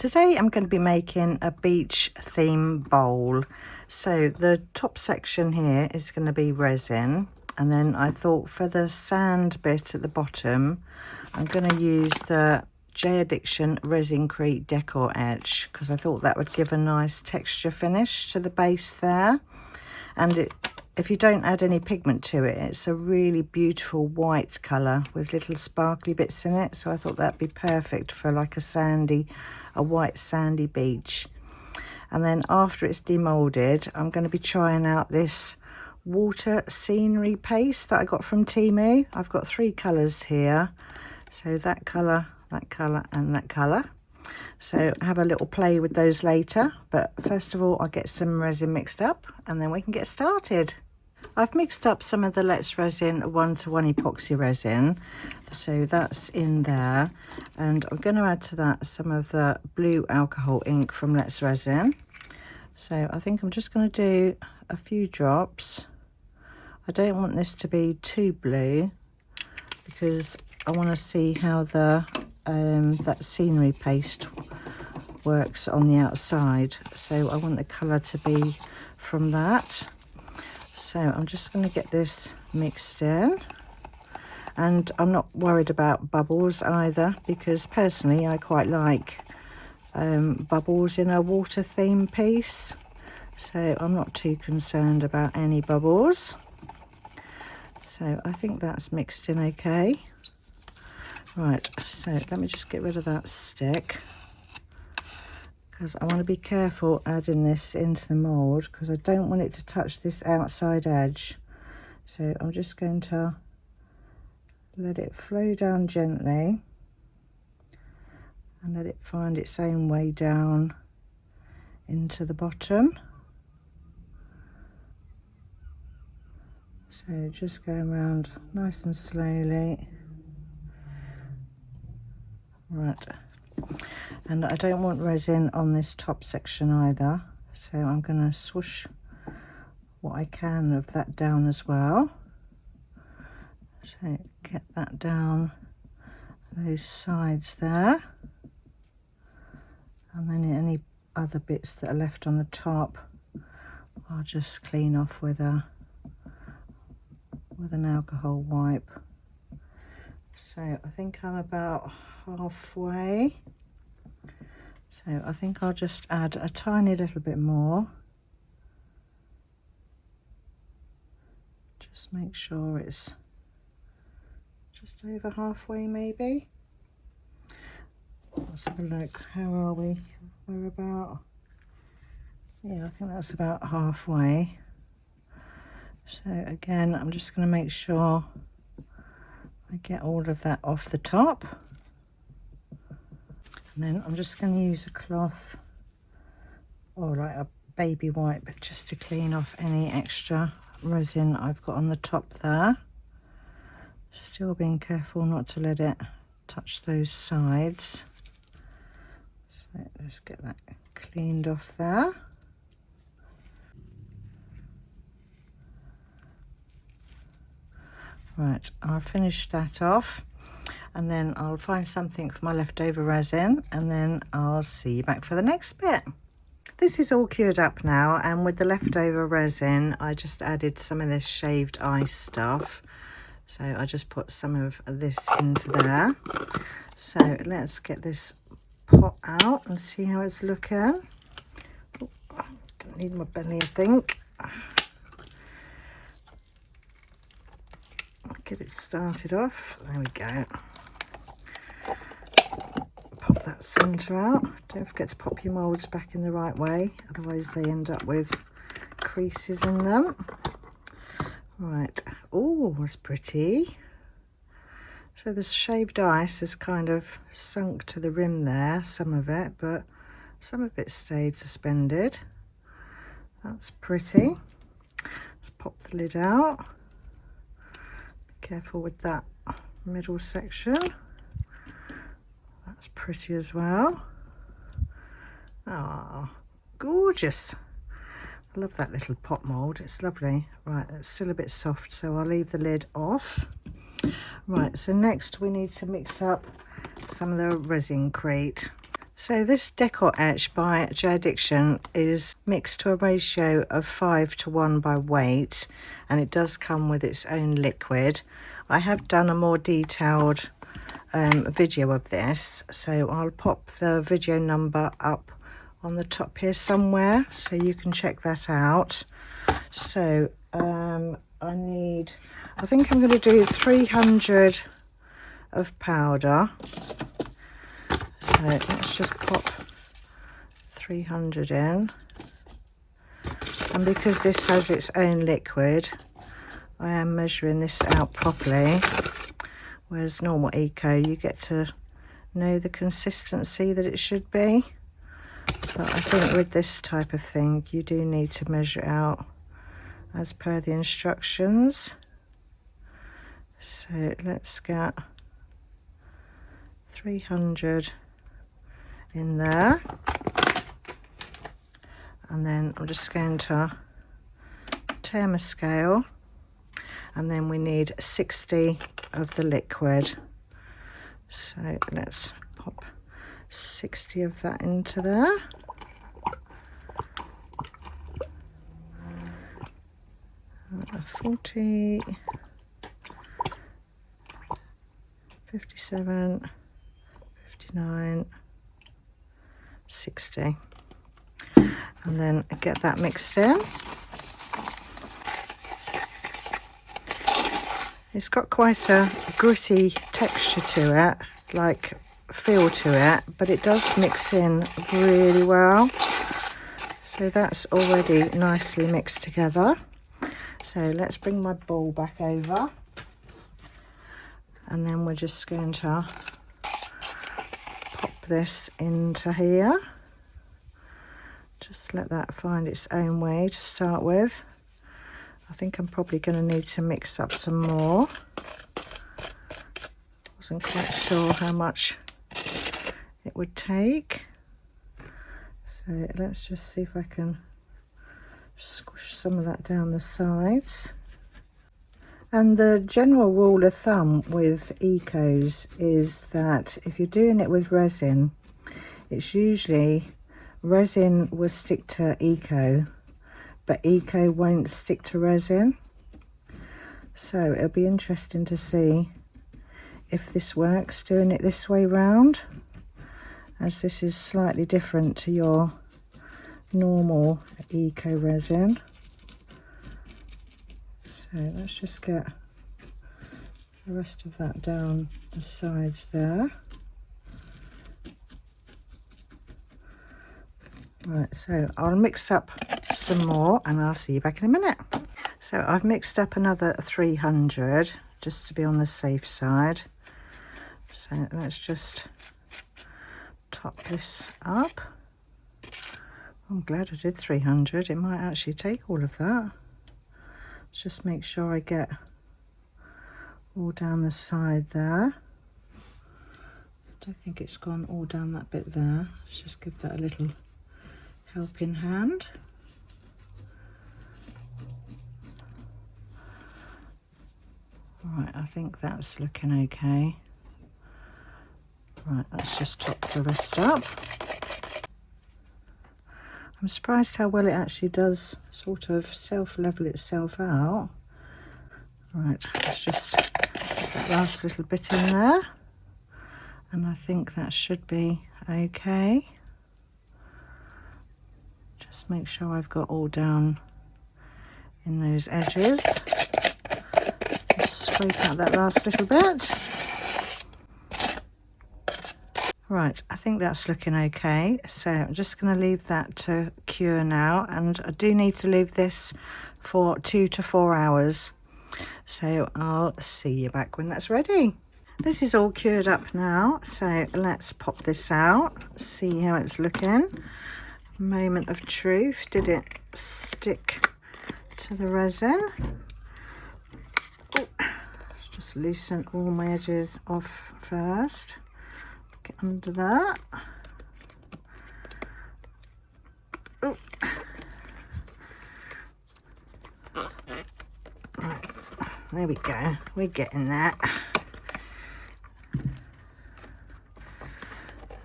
Today I'm going to be making a beach theme bowl. So the top section here is going to be resin, and then I thought for the sand bit at the bottom I'm going to use the Jdiction Resin Pro Decor-etch, because I thought that would give a nice texture finish to the base there. And if you don't add any pigment to it, it's a really beautiful white colour with little sparkly bits in it, so I thought that'd be perfect for like a white sandy beach. And then after it's demolded, I'm going to be trying out this water scenery paste that I got from Temu. I've got 3 colours here, so that colour and that colour. So have a little play with those later, but first of all I'll get some resin mixed up and then we can get started. I've mixed up some of the Let's Resin 1:1 epoxy resin, so that's in there, and I'm going to add to that some of the blue alcohol ink from Let's Resin. So I think I'm just going to do a few drops. I don't want this to be too blue because I want to see how the that scenery paste works on the outside, so I want the colour to be from that. So I'm just going to get this mixed in, and I'm not worried about bubbles either, because personally I quite like bubbles in a water theme piece, so I'm not too concerned about any bubbles. So I think that's mixed in okay. Right, so let me just get rid of that stick, because I want to be careful adding this into the mould, because I don't want it to touch this outside edge. So I'm just going to let it flow down gently and let it find its own way down into the bottom. So just going around nice and slowly. Right, and I don't want resin on this top section either, so I'm going to swoosh what I can of that down as well. So get that down those sides there, and then any other bits that are left on the top I'll just clean off with an alcohol wipe. So I think I'm about halfway, so I think I'll just add a tiny little bit more. Just make sure it's just over halfway maybe. Let's have a look. How are we? We're about, yeah, I think that's about halfway. So again, I'm just going to make sure I get all of that off the top, and then I'm just going to use a cloth or like a baby wipe just to clean off any extra resin I've got on the top there. Still being careful not to let it touch those sides. So let's get that cleaned off there. Right, I'll finish that off, and then I'll find something for my leftover resin, and then I'll see you back for the next bit. This is all cured up now, and with the leftover resin I just added some of this shaved ice stuff. So I just put some of this into there. So let's get this pot out and see how it's looking. Oh, I'm gonna need my belly, I think. Get it started off. There we go. Pop that centre out. Don't forget to pop your moulds back in the right way, otherwise they end up with creases in them. Right. Oh, that's pretty. So the shaved ice has kind of sunk to the rim there, some of it, but some of it stayed suspended. That's pretty. Let's pop the lid out. Careful with that middle section. That's pretty as well. Ah, gorgeous. I love that little pot mould, it's lovely. Right, it's still a bit soft, so I'll leave the lid off. Right, so next we need to mix up some of the resin crate. So this Decor-etch by Jdiction is mixed to a ratio of 5:1 by weight, and it does come with its own liquid. I have done a more detailed video of this, so I'll pop the video number up on the top here somewhere so you can check that out. So I think I'm going to do 300 of powder. So let's just pop 300 in, and because this has its own liquid, I am measuring this out properly, whereas normal Eco you get to know the consistency that it should be, but I think with this type of thing you do need to measure it out as per the instructions. So let's get 300 in there, and then I'm just going to tear my scale, and then we need 60 of the liquid, so let's pop 60 of that into there. Uh, 40, 57, 59, 60, and then get that mixed in. It's got quite a gritty texture to it, like feel to it, but it does mix in really well. So that's already nicely mixed together. So let's bring my bowl back over, and then we're just going to pop this into here. Just let that find its own way to start with. I think I'm probably going to need to mix up some more. Wasn't quite sure how much it would take. So let's just see if I can squish some of that down the sides. And the general rule of thumb with Ecos is that if you're doing it with resin, it's usually resin will stick to Eco, but Eco won't stick to resin. So it'll be interesting to see if this works doing it this way round, as this is slightly different to your normal Eco resin. So let's just get the rest of that down the sides there. Right, so I'll mix up some more and I'll see you back in a minute. So I've mixed up another 300 just to be on the safe side. So let's just top this up. I'm glad I did 300. It might actually take all of that. Let's just make sure I get all down the side there. I don't think it's gone all down that bit there. Let's just give that a little helping hand. Right, I think that's looking okay. Right, let's just top the rest up. I'm surprised how well it actually does sort of self-level itself out. Right, let's just put that last little bit in there, and I think that should be okay. Just make sure I've got all down in those edges. Just scrape out that last little bit. Right, I think that's looking okay. So I'm just going to leave that to cure now, and I do need to leave this for 2 to 4 hours. So I'll see you back when that's ready. This is all cured up now, so let's pop this out, see how it's looking. Moment of truth, did it stick to the resin? Oh, let's just loosen all my edges off first. Get under that. Oh. Right, there we go, we're getting that.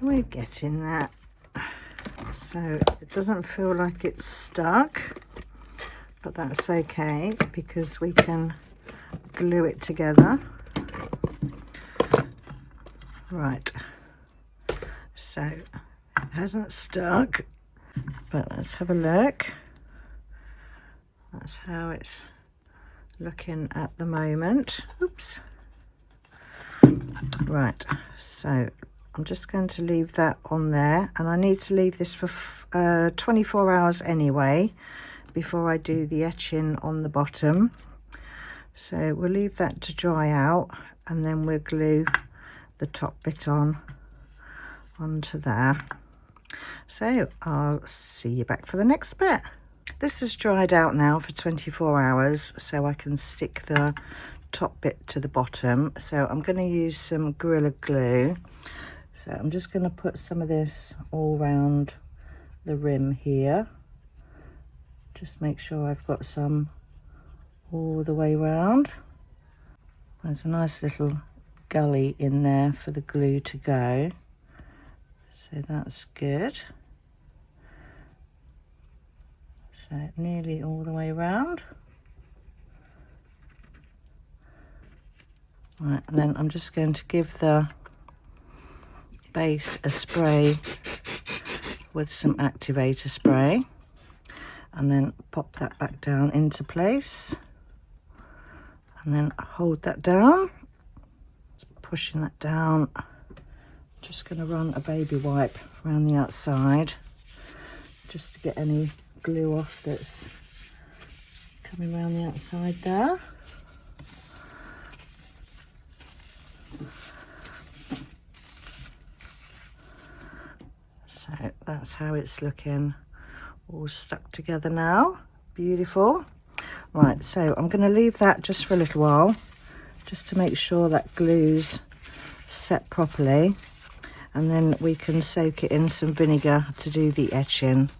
We're getting that. So it doesn't feel like it's stuck, but that's okay because we can glue it together. Right, so it hasn't stuck, but let's have a look. That's how it's looking at the moment. Oops. Right, so I'm just going to leave that on there, and I need to leave this for 24 hours anyway before I do the etching on the bottom. So we'll leave that to dry out, and then we'll glue the top bit onto there. So I'll see you back for the next bit. This has dried out now for 24 hours, so I can stick the top bit to the bottom. So I'm going to use some Gorilla Glue. So I'm just going to put some of this all around the rim here. Just make sure I've got some all the way around. There's a nice little gully in there for the glue to go. So that's good. So nearly all the way around. Right, and then I'm just going to give the base a spray with some activator spray, and then pop that back down into place, and then hold that down, pushing that down. Just going to run a baby wipe around the outside just to get any glue off that's coming around the outside there. So that's how it's looking, all stuck together now. Beautiful. Right, so I'm going to leave that just for a little while, just to make sure that glue's set properly, and then we can soak it in some vinegar to do the etching.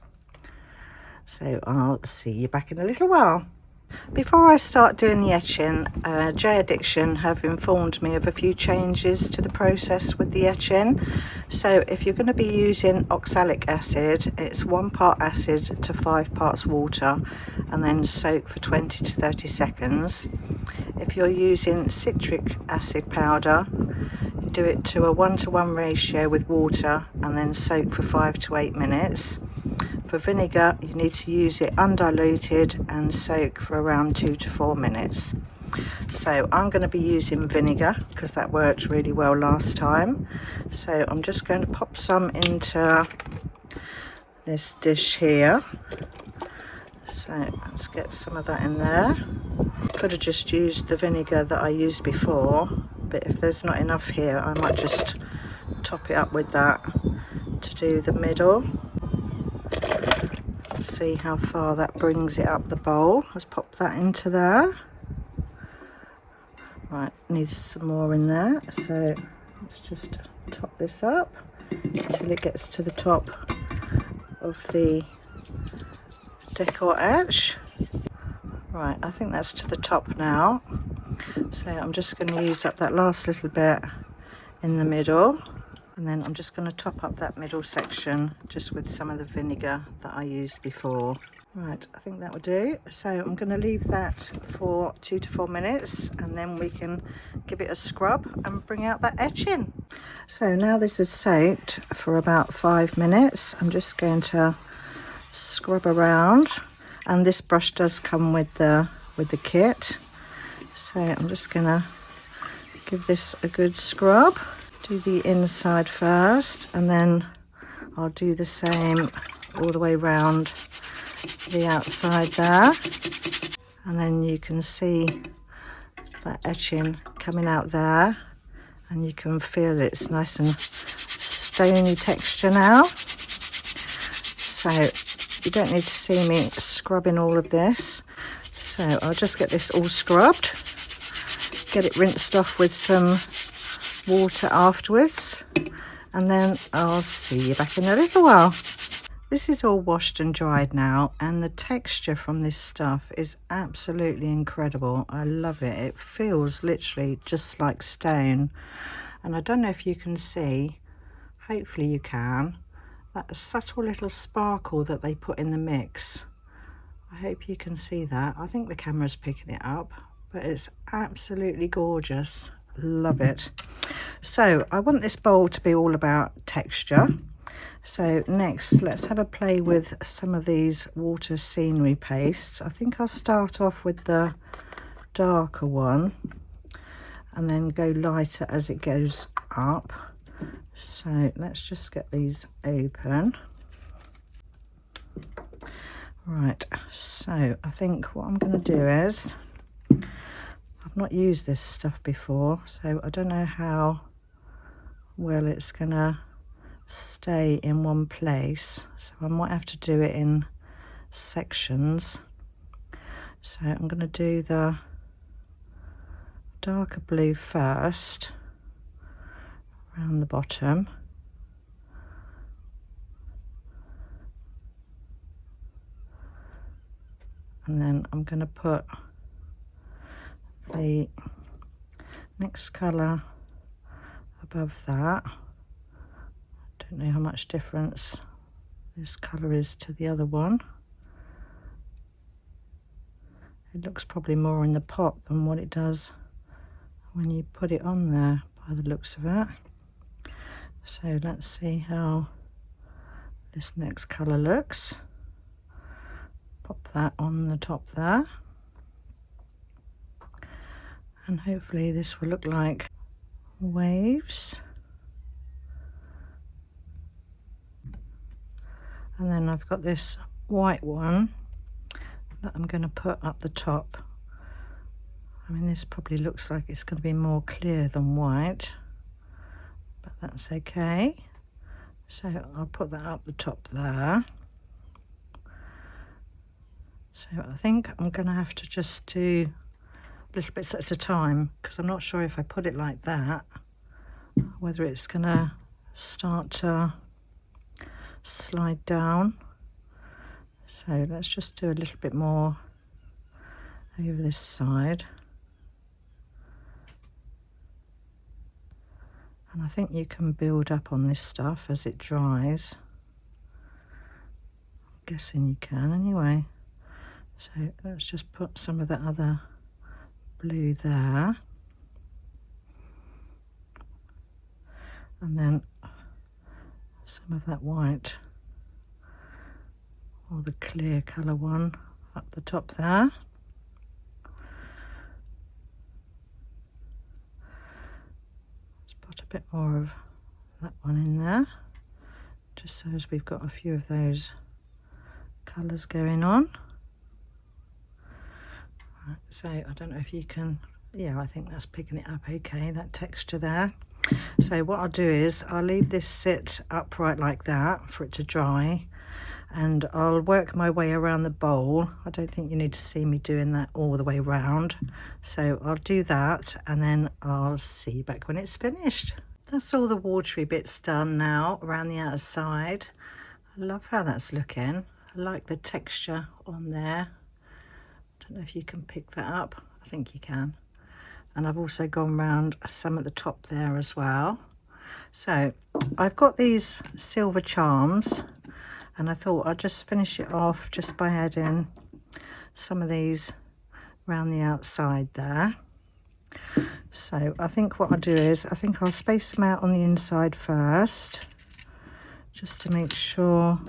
So I'll see you back in a little while. Before I start doing the etching, Jdiction have informed me of a few changes to the process with the etching. So if you're going to be using oxalic acid, it's 1 part acid to 5 parts water, and then soak for 20 to 30 seconds. If you're using citric acid powder, do it to a 1:1 ratio with water, and then soak for 5 to 8 minutes. For vinegar, you need to use it undiluted and soak for around 2 to 4 minutes. So I'm going to be using vinegar because that worked really well last time. So I'm just going to pop some into this dish here. So let's get some of that in there. Could have just used the vinegar that I used before, but if there's not enough here, I might just top it up with that to do the middle. See how far that brings it up the bowl. Let's pop that into there. Right, needs some more in there, so let's just top this up until it gets to the top of the Decor-etch. Right, I think that's to the top now, so I'm just going to use up that last little bit in the middle, and then I'm just going to top up that middle section just with some of the vinegar that I used before. Right, I think that will do. So I'm going to leave that for 2 to 4 minutes, and then we can give it a scrub and bring out that etching. So now this is soaked for about 5 minutes. I'm just going to scrub around, and this brush does come with the kit. So I'm just going to give this a good scrub. Do the inside first, and then I'll do the same all the way around the outside there, and then you can see that etching coming out there, and you can feel it's nice and stony texture now. So you don't need to see me scrubbing all of this, so I'll just get this all scrubbed, get it rinsed off with some water afterwards, and then I'll see you back in a little while. This is all washed and dried now, and the texture from this stuff is absolutely incredible. I love it. It feels literally just like stone, and I don't know if you can see Hopefully you can. That subtle little sparkle that they put in the mix. I hope you can see that. I think the camera's picking it up, but it's absolutely gorgeous. Love it. So I want this bowl to be all about texture. So next, let's have a play with some of these water scenery pastes. I think I'll start off with the darker one and then go lighter as it goes up. So let's just get these open. Right, so I think what I'm going to do is, I've not used this stuff before, so I don't know how well it's going to stay in one place. So I might have to do it in sections. So I'm going to do the darker blue first, around the bottom. And then I'm going to put the next colour above that. Don't know how much difference this colour is to the other one. It looks probably more in the pot than what it does when you put it on there by the looks of it. So let's see how this next colour looks. Pop that on the top there, and hopefully this will look like waves. And then I've got this white one that I'm going to put up the top. I mean, this probably looks like it's going to be more clear than white, but that's okay. So I'll put that up the top there. So I think I'm going to have to just do little bits at a time, because I'm not sure if I put it like that, whether it's going to start to slide down. So let's just do a little bit more over this side. And I think you can build up on this stuff as it dries. I'm guessing you can anyway. So let's just put some of that other blue there. And then some of that white, or the clear colour one, up the top there. Let's put a bit more of that one in there, just so as we've got a few of those colours going on. So I don't know if you can, yeah, I think that's picking it up okay, that texture there. So what I'll do is I'll leave this sit upright like that for it to dry, and I'll work my way around the bowl. I don't think you need to see me doing that all the way around, so I'll do that and then I'll see you back when it's finished. That's all the watery bits done now around the outside. I love how that's looking. I like the texture on there. Don't know if you can pick that up. I think you can. And I've also gone round some at the top there as well. So I've got these silver charms, and I thought I'd just finish it off just by adding some of these around the outside there. So I think what I'll do is, I think I'll space them out on the inside first, just to make sure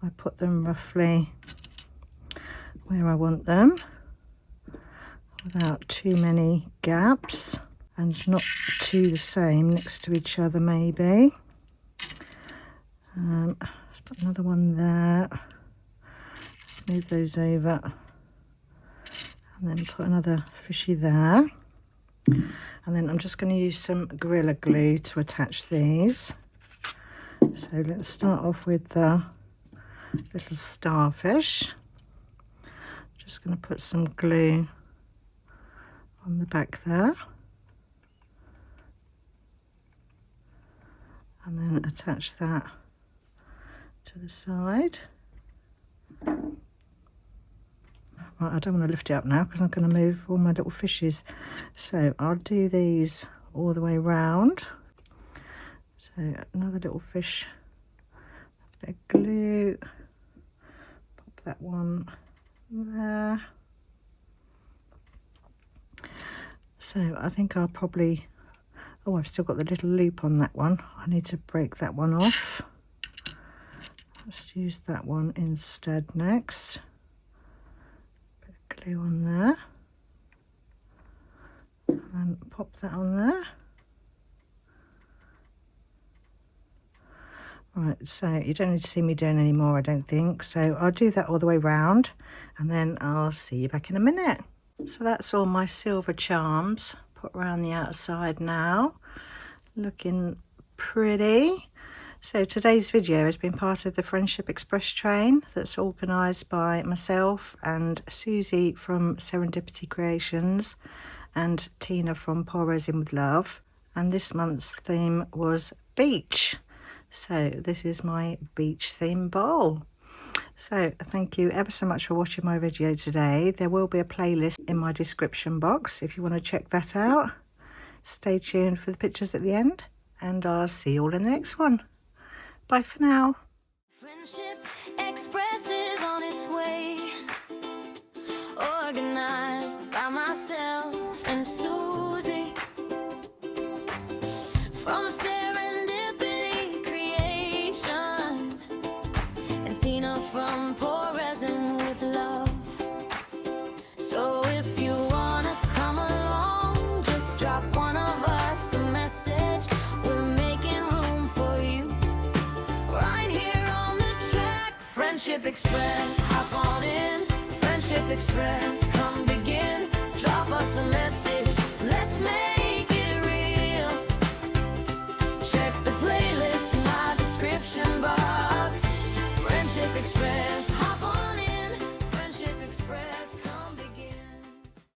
I put them roughly where I want them, without too many gaps, and not too the same next to each other maybe. Let's put another one there. Let's move those over, and then put another fishy there. And then I'm just going to use some Gorilla Glue to attach these. So let's start off with the little starfish. Just going to put some glue on the back there, and then attach that to the side. Right, I don't want to lift it up now because I'm going to move all my little fishes. So I'll do these all the way round, So another little fish, a bit of glue, pop that one there. So I think I'll probably, oh, I've still got the little loop on that one. I need to break that one off. Let's use that one instead next. Bit of glue on there. And pop that on there. Right, so you don't need to see me doing any more, I don't think. So I'll do that all the way round and then I'll see you back in a minute. So that's all my silver charms put around the outside now. Looking pretty. So today's video has been part of the Friendship Express train that's organised by myself and Susie from Serendipity Creations and Tina from Pour Resin with Love. And this month's theme was beach. So this is my beach theme bowl. So thank you ever so much for watching my video today. There will be a playlist in my description box if you want to check that out. Stay tuned for the pictures at the end and I'll see you all in the next one. Bye for now. Friendship Express is on its way, organized by myself and Susie from Serendipity Creations and Tina from Pour Resin with Love. So if you wanna come along, just drop one of us a message. We're making room for you right here on the track. Friendship Express, hop on in. Friendship Express, come begin. Drop us a message. Let's make